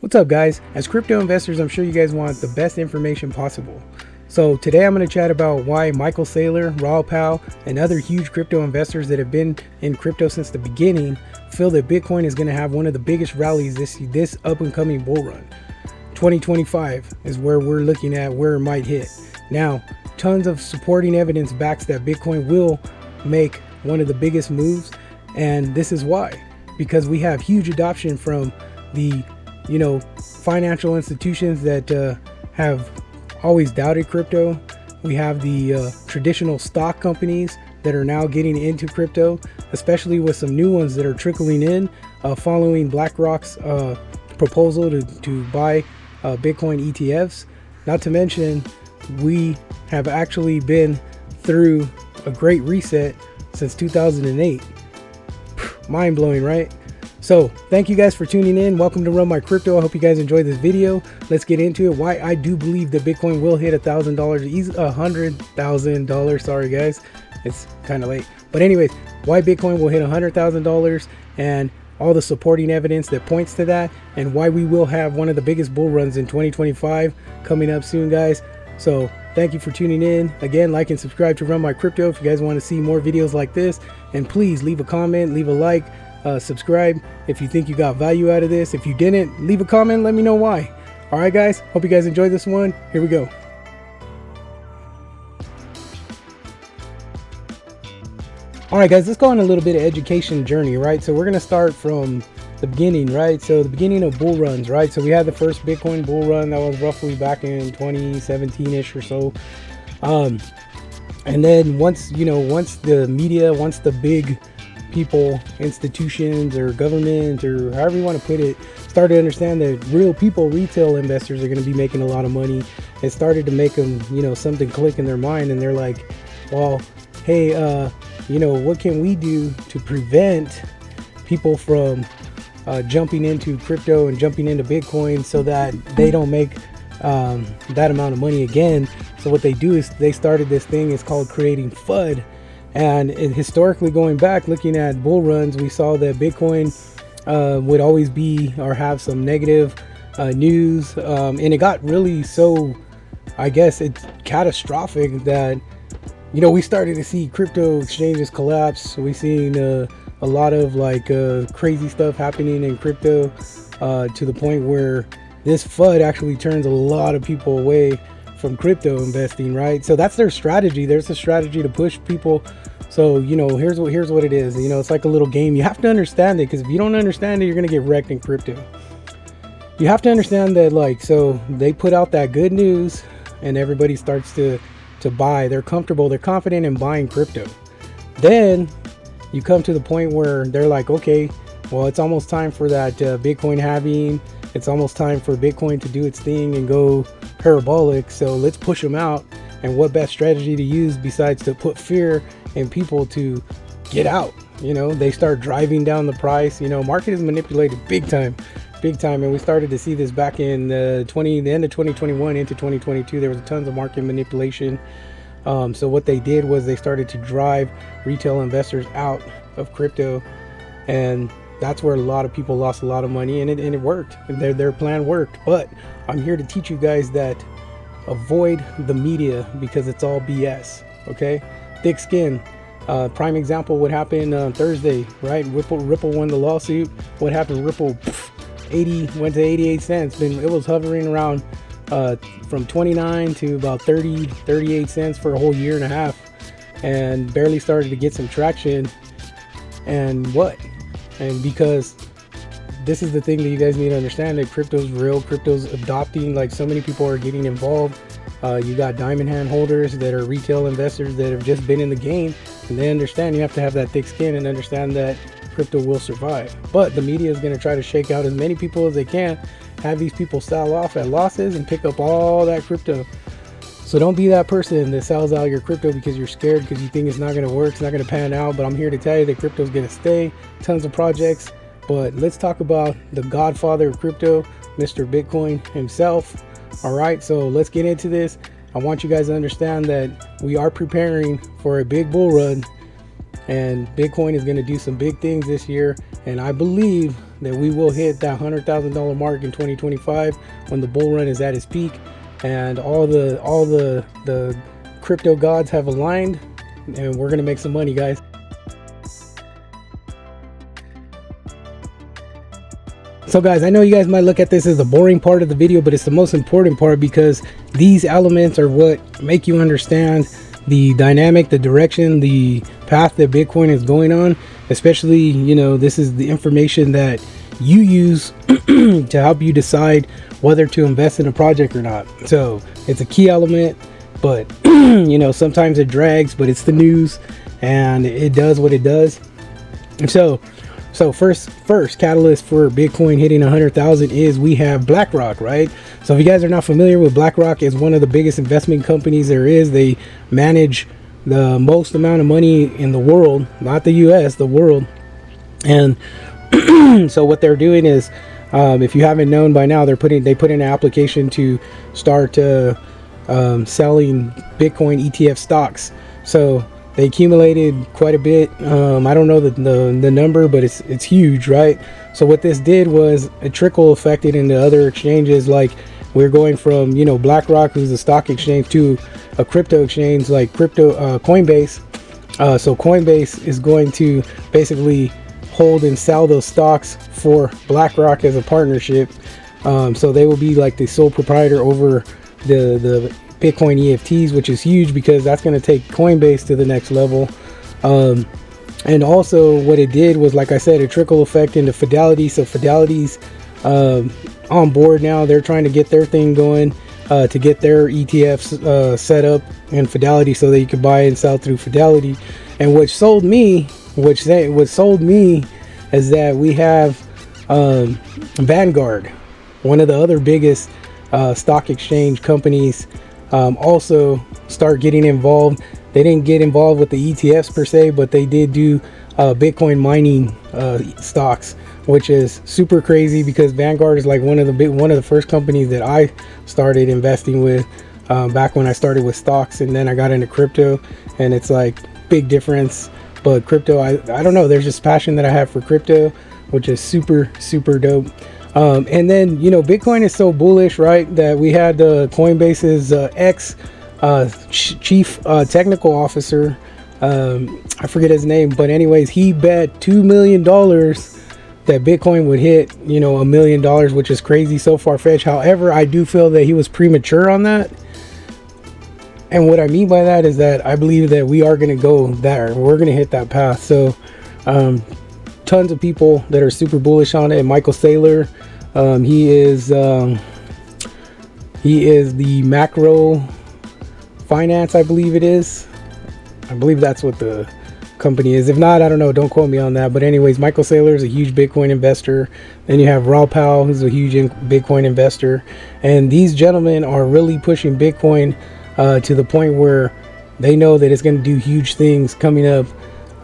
What's up, guys? As crypto investors, I'm sure you guys want the best information possible. So today I'm going to chat about why Michael Saylor, Raw Powell, and other huge crypto investors that have been in crypto since the beginning feel that Bitcoin is going to have one of the biggest rallies this up and coming bull run. 2025 is where we're looking at where it might hit. Now, tons of supporting evidence backs that Bitcoin will make one of the biggest moves, and this is why. Because we have huge adoption from the financial institutions that have always doubted crypto. We have the traditional stock companies that are now getting into crypto, especially with some new ones that are trickling in, following Blackrock's proposal to buy Bitcoin ETFs. Not to mention, we have actually been through a great reset since 2008. Mind blowing, right? So thank you guys for tuning in. Welcome to Run My Crypto. I hope you guys enjoyed this video. Let's get into it. Why I do believe that Bitcoin will hit $1,000, $100,000. Sorry guys, it's kind of late. But anyways, why Bitcoin will hit $100,000 and all the supporting evidence that points to that, and why we will have one of the biggest bull runs in 2025 coming up soon, guys. So thank you for tuning in. Again, like and subscribe to Run My Crypto if you guys want to see more videos like this. And please leave a comment, leave a like. Subscribe if you think you got value out of this. If you didn't, leave a comment, let me know why. All right guys, hope you guys enjoyed this one. Here we go. All right guys, let's go on a little bit of education journey, right? So we're going to start from the beginning, right? So the beginning of bull runs, right? So we had the first Bitcoin bull run that was roughly back in 2017-ish or so. And then once the media, once the big people, institutions, or government, or however you want to put it, started to understand that real people, retail investors, are going to be making a lot of money. It started to make them, something click in their mind, and they're like, well, hey, what can we do to prevent people from jumping into crypto and jumping into Bitcoin so that they don't make that amount of money again? So what they do is they started this thing, it's called creating FUD. And historically, going back, looking at bull runs, we saw that Bitcoin would always be or have some negative news, and it got really so, I guess it's catastrophic that we started to see crypto exchanges collapse. We seen a lot of crazy stuff happening in crypto to the point where this FUD actually turns a lot of people away from crypto investing, right? So that's their strategy. There's a strategy to push people. So here's what it is. It's like a little game. You have to understand it, because if you don't understand it, you're gonna get wrecked in crypto. You have to understand that, so they put out that good news and everybody starts to buy. They're comfortable, they're confident in buying crypto. Then you come to the point where they're like, okay, well, it's almost time for that Bitcoin halving. It's almost time for Bitcoin to do its thing and go parabolic. So let's push them out. And what best strategy to use besides to put fear in people to get out? They start driving down the price. Market is manipulated big time. And we started to see this back in the end of 2021 into 2022. There was tons of market manipulation. So what they did was they started to drive retail investors out of crypto, and that's where a lot of people lost a lot of money, and it worked. Their plan worked. But I'm here to teach you guys that avoid the media, because it's all BS. Okay, thick skin. Prime example: what happened on Thursday, right? Ripple won the lawsuit. What happened? Ripple 80 went to 88 cents. It was hovering around from 29 to about 38 cents for a whole year and a half, and barely started to get some traction. And because this is the thing that you guys need to understand, that crypto's real, crypto's adopting, so many people are getting involved. You got diamond hand holders that are retail investors that have just been in the game, and they understand you have to have that thick skin and understand that crypto will survive. But the media is going to try to shake out as many people as they can, have these people sell off at losses and pick up all that crypto. So don't be that person that sells out your crypto because you're scared, because you think it's not going to work, it's not going to pan out. But I'm here to tell you that crypto is going to stay. Tons of projects. But let's talk about the godfather of crypto, Mr. Bitcoin himself. All right, so let's get into this. I want you guys to understand that we are preparing for a big bull run, and Bitcoin is going to do some big things this year. And I believe that we will hit that $100,000 mark in 2025 when the bull run is at its peak, and all the crypto gods have aligned, and we're gonna make some money, guys. So guys, I know you guys might look at this as the boring part of the video, but it's the most important part, because these elements are what make you understand the dynamic, the direction, the path that Bitcoin is going on. Especially, you know, this is the information that you use to help you decide whether to invest in a project or not. So it's a key element, but you know, sometimes it drags, but it's the news and it does what it does. And so first catalyst for Bitcoin hitting 100,000 is we have Blackrock, right? So if you guys are not familiar with Blackrock, is one of the biggest investment companies there is. They manage the most amount of money in the world, not the US, the world. And so what they're doing is, if you haven't known by now, they put in an application to start selling Bitcoin ETF stocks. So they accumulated quite a bit. I don't know the number, but it's huge, right? So what this did was a trickle affected into other exchanges. Like, we're going from, you know, Blackrock, who's a stock exchange, to a crypto exchange like Coinbase. So Coinbase is going to basically hold and sell those stocks for Blackrock as a partnership. So they will be like the sole proprietor over the Bitcoin EFTs, which is huge because that's going to take Coinbase to the next level. And also what it did was, like I said, a trickle effect into Fidelity. So Fidelity's on board now. They're trying to get their thing going, to get their ETFs set up in Fidelity so that you can buy and sell through Fidelity. And what sold me is that we have Vanguard, one of the other biggest stock exchange companies, also start getting involved. They didn't get involved with the ETFs per se, but they did do Bitcoin mining stocks, which is super crazy because Vanguard is like one of the first companies that I started investing with back when I started with stocks, and then I got into crypto, and it's like big difference. But crypto, I don't know, there's just passion that I have for crypto, which is super dope. And then, you know, Bitcoin is so bullish, right, that we had Coinbase's ex chief technical officer, I forget his name, but anyways, he bet $2 million that Bitcoin would hit, you know, $1 million, which is crazy, so far-fetched. However, I do feel that he was premature on that. And what I mean by that is that I believe that we are going to go there. We're going to hit that path. So tons of people that are super bullish on it. Michael Saylor, he is the macro finance, I believe it is. I believe that's what the company is. If not, I don't know, don't quote me on that. But anyways, Michael Saylor is a huge Bitcoin investor. Then you have Raw Powell, who's a huge Bitcoin investor. And these gentlemen are really pushing Bitcoin to the point where they know that it's going to do huge things coming up.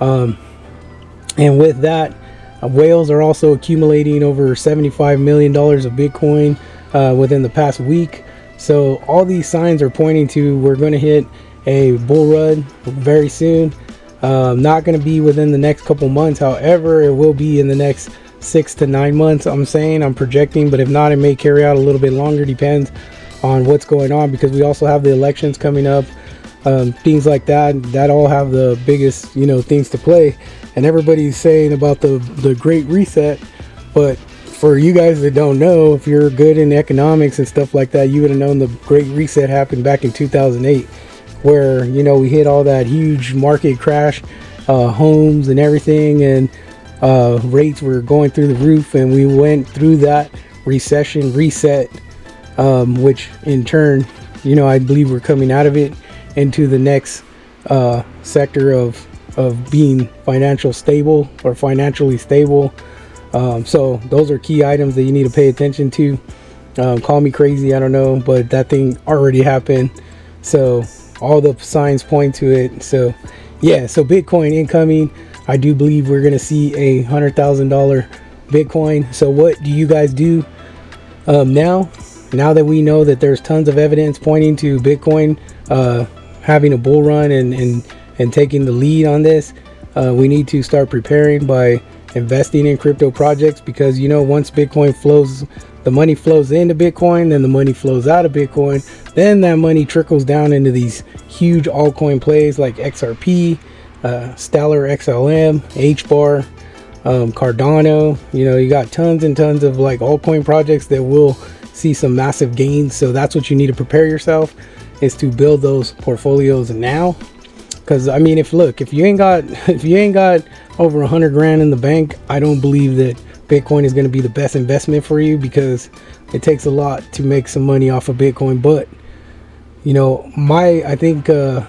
And with that, whales are also accumulating over $75 million of Bitcoin within the past week. So all these signs are pointing to we're going to hit a bull run very soon. Not going to be within the next couple months. However, it will be in the next 6 to 9 months. I'm projecting, but if not, it may carry out a little bit longer. Depends on what's going on, because we also have the elections coming up, things like that all have the biggest, you know, things to play. And everybody's saying about the Great Reset, but for you guys that don't know, if you're good in economics and stuff like that, you would have known the Great Reset happened back in 2008, where, you know, we hit all that huge market crash, homes and everything, and rates were going through the roof, and we went through that recession reset, which in turn, you know, I believe we're coming out of it into the next sector of being financially stable. So those are key items that you need to pay attention to. Call me crazy, I don't know, but that thing already happened. So all the signs point to it. So yeah, so Bitcoin incoming. I do believe we're going to see a $100,000 Bitcoin. So what do you guys do now that we know that there's tons of evidence pointing to Bitcoin having a bull run and taking the lead on this? We need to start preparing by investing in crypto projects, because you know, once Bitcoin flows, the money flows into Bitcoin, then the money flows out of Bitcoin, then that money trickles down into these huge altcoin plays like XRP, Stellar XLM, HBAR, Cardano. You know, you got tons and tons of like altcoin projects that will see some massive gains. So that's what you need to prepare yourself, is to build those portfolios now. Because I mean, if you ain't got over 100 grand in the bank, I don't believe that Bitcoin is going to be the best investment for you, because it takes a lot to make some money off of Bitcoin. But you know, I think the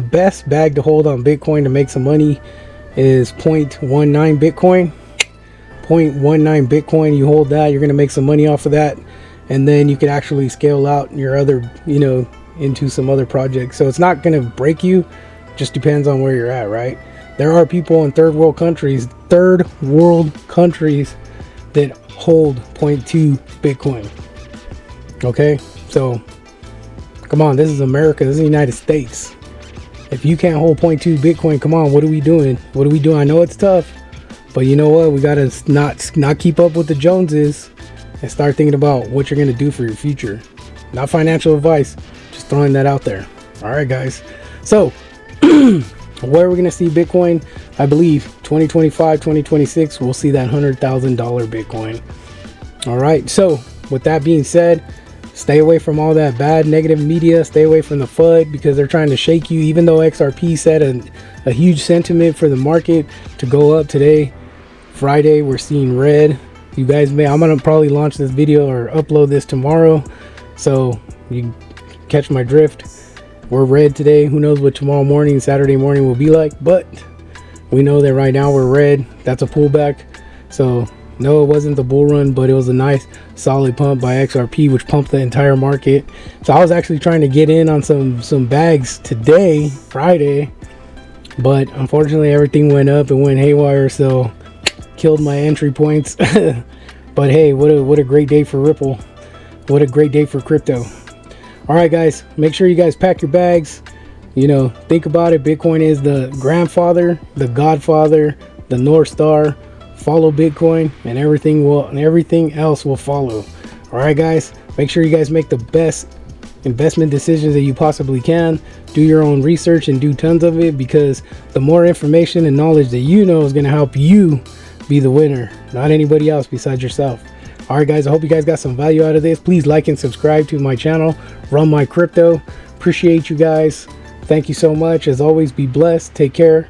best bag to hold on Bitcoin to make some money is 0.19 Bitcoin. 0.19 Bitcoin, you hold that, you're going to make some money off of that, and then you can actually scale out your other, you know, into some other projects. So it's not going to break you, just depends on where you're at, right? There are people in third world countries that hold 0.2 Bitcoin. Okay, so come on, this is America, this is the United States. If you can't hold 0.2 Bitcoin, come on, what are we doing? What are we doing? I know it's tough, but you know what? We gotta not keep up with the Joneses and start thinking about what you're gonna do for your future. Not financial advice, just throwing that out there. All right, guys. So where are we gonna see Bitcoin? I believe 2025, 2026, we'll see that $100,000 Bitcoin. All right. So with that being said, stay away from all that bad negative media. Stay away from the FUD, because they're trying to shake you. Even though XRP set a huge sentiment for the market to go up today, Friday, we're seeing red. You guys I'm gonna probably launch this video or upload this tomorrow, so you catch my drift. We're red today. Who knows what tomorrow morning, Saturday morning will be like, but we know that right now we're red. That's a pullback. So no, it wasn't the bull run, but it was a nice solid pump by XRP, which pumped the entire market. So I was actually trying to get in on some bags today, Friday, but unfortunately everything went up and went haywire, so killed my entry points. But hey, what a great day for Ripple. What a great day for crypto. All right, guys, make sure you guys pack your bags. You know, think about it. Bitcoin is the grandfather, the godfather, the North Star. Follow Bitcoin, and everything else will follow. All right, guys, make sure you guys make the best investment decisions that you possibly can. Do your own research and do tons of it, because the more information and knowledge that you know is going to help you be the winner, not anybody else besides yourself. All right, guys, I hope you guys got some value out of this. Please like and subscribe to my channel, Run My Crypto. Appreciate you guys. Thank you so much. As always, be blessed. Take care.